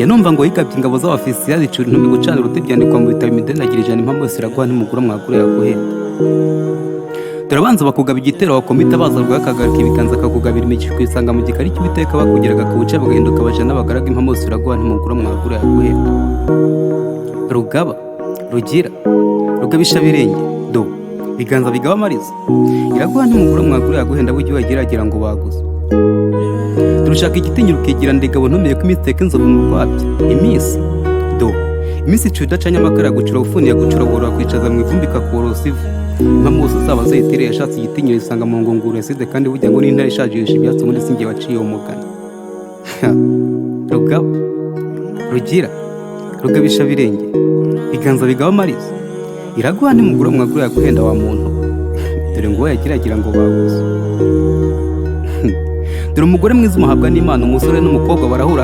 njya numva ngo yigabye ingabo z'abafisiya zicura intumbi gucana uruti byandikwa mu bitabo imideni agira ijana impamvu yose iraguha ntimugura mwagura yaguhenda. Turabanza bakugaba igitero wakomita baza rwakagarika ibiganza akakugabira imikishwi kwisanga mu gikari cy'ubiteka bakugeraga ku buce bagahinduka abaja n'abagaraga impamvu yose iraguha ntimugura mwagura yaguhenda. Rugaba rugira rugabisha birenge do biganza bigaba amariza iraguha ntimugura mwagura yaguhenda buryo wageragira ngo baguze. Turushaka igitinyiro ukigira ndegabo ntumeye ko imiteka inzovu mu rwabyo iminsi do iminsi icu idacanye amakara gucura ufuniye gucura borora kwicaza mu ivumbi kakorosa ivu impamvu zose zaba zayitire yashatse igitinyiro isanga mu ngunguru yaside kandi burya ngo n'intare ishaje yisha ibyatsi muri singe waciye umugani. Rugaba rugira rugabisha birenge biganza bigaba amariza iraguha ntimugura mwagura yaguhenda wa muntu dore ngo yagiragira ngo baguze. Dore umugore mwiza umuhabwa n'Imana umusore n'umukobwa barahura